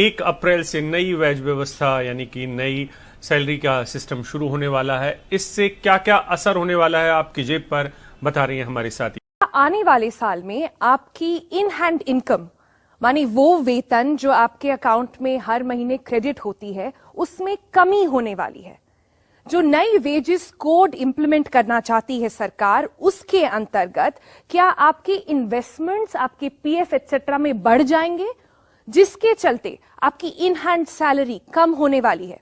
1 अप्रैल से नई वेज व्यवस्था यानी कि नई सैलरी का सिस्टम शुरू होने वाला है। इससे क्या क्या असर होने वाला है आपकी जेब पर, बता रही हैं हमारे साथी। आने वाले साल में आपकी इन हैंड इनकम मानी वो वेतन जो आपके अकाउंट में हर महीने क्रेडिट होती है, उसमें कमी होने वाली है। जो नई वेजेस कोड इंप्लीमेंट करना चाहती है सरकार, उसके अंतर्गत क्या आपके इन्वेस्टमेंट्स, आपके पीएफ एटसेट्रा में बढ़ जाएंगे, जिसके चलते आपकी इन हैंड सैलरी कम होने वाली है।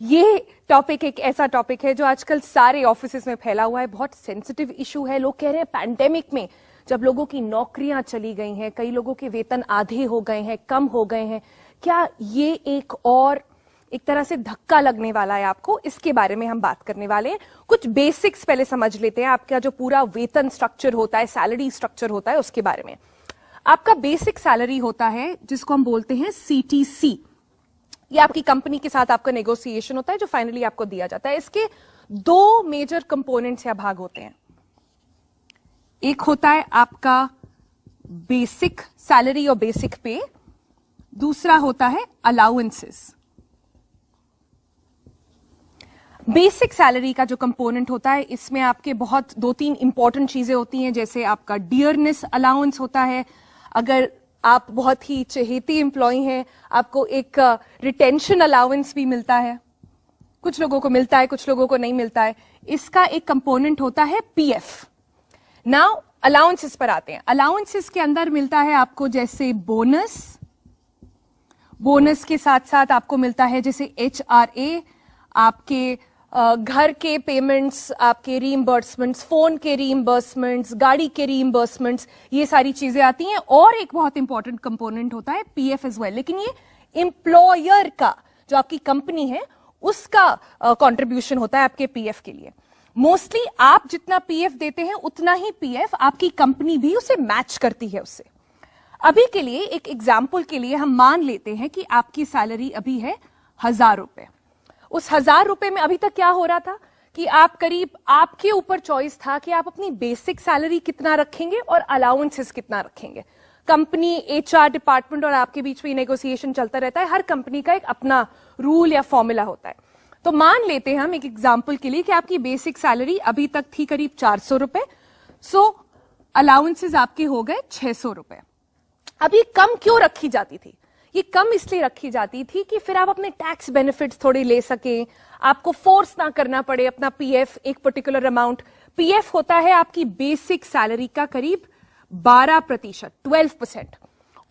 ये टॉपिक एक ऐसा टॉपिक है जो आजकल सारे ऑफिसेस में फैला हुआ है, बहुत सेंसिटिव इशू है। लोग कह रहे हैं पैंडेमिक में जब लोगों की नौकरियां चली गई हैं, कई लोगों के वेतन आधे हो गए हैं, कम हो गए हैं, क्या ये एक तरह से धक्का लगने वाला है आपको? इसके बारे में हम बात करने वाले हैं। कुछ बेसिक्स पहले समझ लेते हैं, आपका जो पूरा वेतन स्ट्रक्चर होता है, सैलरी स्ट्रक्चर होता है, उसके बारे में। आपका बेसिक सैलरी होता है जिसको हम बोलते हैं सीटीसी। ये आपकी कंपनी के साथ आपका नेगोशिएशन होता है जो फाइनली आपको दिया जाता है। इसके 2 मेजर कंपोनेंट्स या भाग होते हैं। एक होता है आपका बेसिक सैलरी और बेसिक पे, दूसरा होता है अलाउंसेस। बेसिक सैलरी का जो कंपोनेंट होता है, इसमें आपके बहुत 2-3 इंपॉर्टेंट चीजें होती हैं, जैसे आपका डियरनेस अलाउंस होता है। अगर आप बहुत ही चहेती एम्प्लॉय हैं, आपको एक रिटेंशन अलाउंस भी मिलता है। कुछ लोगों को मिलता है, कुछ लोगों को नहीं मिलता है। इसका एक कंपोनेंट होता है पीएफ। नाउ अलाउंसेस पर आते हैं। अलाउंसेस के अंदर मिलता है आपको जैसे बोनस के साथ साथ आपको मिलता है जैसे एचआरए, आपके घर के पेमेंट्स, आपके रीइंबर्समेंट्स, फोन के रीइंबर्समेंट्स, गाड़ी के रीइंबर्समेंट्स, ये सारी चीजें आती हैं। और एक बहुत इंपॉर्टेंट कंपोनेंट होता है पीएफ एज वेल, लेकिन ये एम्प्लॉयर का, जो आपकी कंपनी है, उसका कंट्रीब्यूशन होता है आपके पीएफ के लिए। मोस्टली आप जितना पीएफ देते हैं उतना ही पीएफ आपकी कंपनी भी उसे मैच करती है उससे। अभी के लिए एक एग्जाम्पल के लिए हम मान लेते हैं कि आपकी सैलरी अभी है 1000 रुपए। उस 1000 रुपए में अभी तक क्या हो रहा था कि आप करीब, आपके ऊपर चॉइस था कि आप अपनी बेसिक सैलरी कितना रखेंगे और अलाउंसेस कितना रखेंगे। कंपनी, एचआर डिपार्टमेंट और आपके बीच में नेगोशिएशन चलता रहता है। हर कंपनी का एक अपना रूल या फॉर्मूला होता है। तो मान लेते हैं हम एक एग्जाम्पल के लिए कि आपकी बेसिक सैलरी अभी तक थी करीब 400 रुपए, सो अलाउंसेस आपके हो गए 600 रुपए। अब ये कम क्यों रखी जाती थी? ये कम इसलिए रखी जाती थी कि फिर आप अपने टैक्स बेनिफिट्स थोड़े ले सकें, आपको फोर्स ना करना पड़े अपना पीएफ एक पर्टिकुलर अमाउंट। पीएफ होता है आपकी बेसिक सैलरी का करीब 12%, 12%।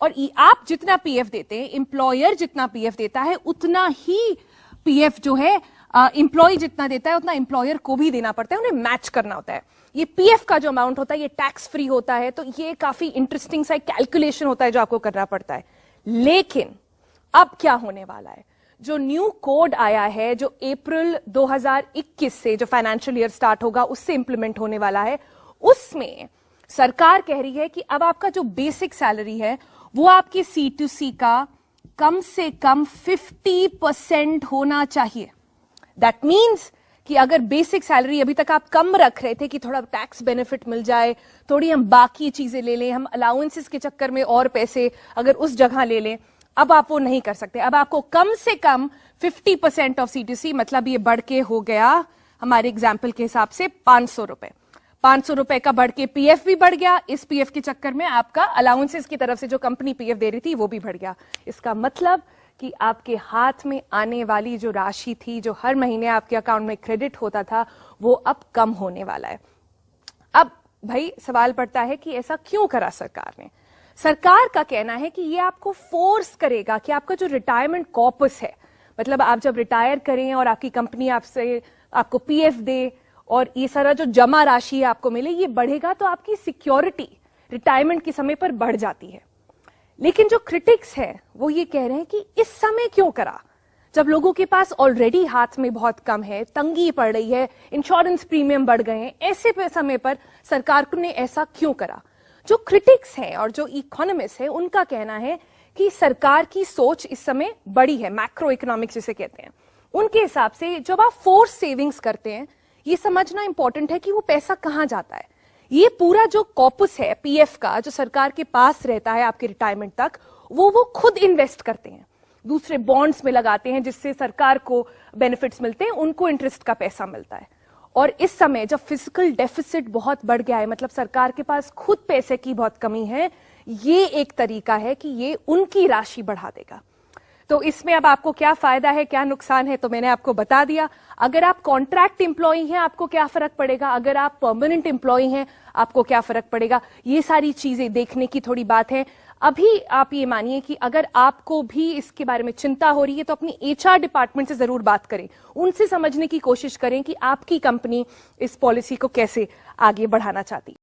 और आप जितना पीएफ देते हैं, एम्प्लॉयर जितना पीएफ देता है, उतना ही पीएफ जो है एम्प्लॉय जितना देता है उतना एम्प्लॉयर को भी देना पड़ता है, उन्हें मैच करना होता है। ये पीएफ का जो अमाउंट होता है ये टैक्स फ्री होता है, तो ये काफी इंटरेस्टिंग सा कैलकुलेशन होता है जो आपको करना पड़ता है। लेकिन अब क्या होने वाला है? जो न्यू कोड आया है, जो अप्रैल 2021 से जो फाइनेंशियल ईयर स्टार्ट होगा उससे इंप्लीमेंट होने वाला है, उसमें सरकार कह रही है कि अब आपका जो बेसिक सैलरी है वो आपकी C2C का कम से कम 50% होना चाहिए। दैट मीन्स कि अगर बेसिक सैलरी अभी तक आप कम रख रहे थे कि थोड़ा टैक्स बेनिफिट मिल जाए, थोड़ी हम बाकी चीजें ले लें, हम अलाउंसेस के चक्कर में और पैसे अगर उस जगह ले लें, अब आप वो नहीं कर सकते। अब आपको कम से कम 50% ऑफ C2C, मतलब ये बढ़ के हो गया हमारे एग्जाम्पल के हिसाब से 500 रुपए। 500 रुपए का बढ़ के पीएफ भी बढ़ गया। इस पीएफ के चक्कर में आपका अलाउंसेस की तरफ से जो कंपनी पीएफ दे रही थी वो भी बढ़ गया। इसका मतलब कि आपके हाथ में आने वाली जो राशि थी, जो हर महीने आपके अकाउंट में क्रेडिट होता था, वो अब कम होने वाला है। अब भाई सवाल पड़ता है कि ऐसा क्यों करा सरकार ने? सरकार का कहना है कि ये आपको फोर्स करेगा कि आपका जो रिटायरमेंट कॉर्पस है, मतलब आप जब रिटायर करें और आपकी कंपनी आपको पीएफ दे और ये सारा जो जमा राशि है आपको मिले, ये बढ़ेगा तो आपकी सिक्योरिटी रिटायरमेंट के समय पर बढ़ जाती है। लेकिन जो क्रिटिक्स है वो ये कह रहे हैं कि इस समय क्यों करा, जब लोगों के पास ऑलरेडी हाथ में बहुत कम है, तंगी पड़ रही है, इंश्योरेंस प्रीमियम बढ़ गए हैं, ऐसे समय पर सरकार ने ऐसा क्यों करा? जो क्रिटिक्स हैं और जो इकोनॉमिस्ट है उनका कहना है कि सरकार की सोच इस समय बड़ी है, मैक्रो इकोनॉमिक्स जिसे कहते हैं। उनके हिसाब से जब आप फोर्स सेविंग्स करते हैं, ये समझना इंपॉर्टेंट है कि वो पैसा कहां जाता है। ये पूरा जो कॉर्पस है पीएफ का, जो सरकार के पास रहता है आपके रिटायरमेंट तक, वो खुद इन्वेस्ट करते हैं। दूसरे बॉन्ड्स में लगाते हैं जिससे सरकार को बेनिफिट्स मिलते हैं, उनको इंटरेस्ट का पैसा मिलता है। और इस समय जब फिजिकल डेफिसिट बहुत बढ़ गया है, मतलब सरकार के पास खुद पैसे की बहुत कमी है, ये एक तरीका है कि ये उनकी राशि बढ़ा देगा। तो इसमें अब आपको क्या फायदा है, क्या नुकसान है, तो मैंने आपको बता दिया। अगर आप कॉन्ट्रैक्ट एम्प्लॉई हैं, आपको क्या फर्क पड़ेगा, अगर आप परमानेंट एम्प्लॉई हैं, आपको क्या फर्क पड़ेगा, ये सारी चीजें देखने की थोड़ी बात है। अभी आप ये मानिए कि अगर आपको भी इसके बारे में चिंता हो रही है तो अपनी एचआर डिपार्टमेंट से जरूर बात करें, उनसे समझने की कोशिश करें कि आपकी कंपनी इस पॉलिसी को कैसे आगे बढ़ाना चाहती है।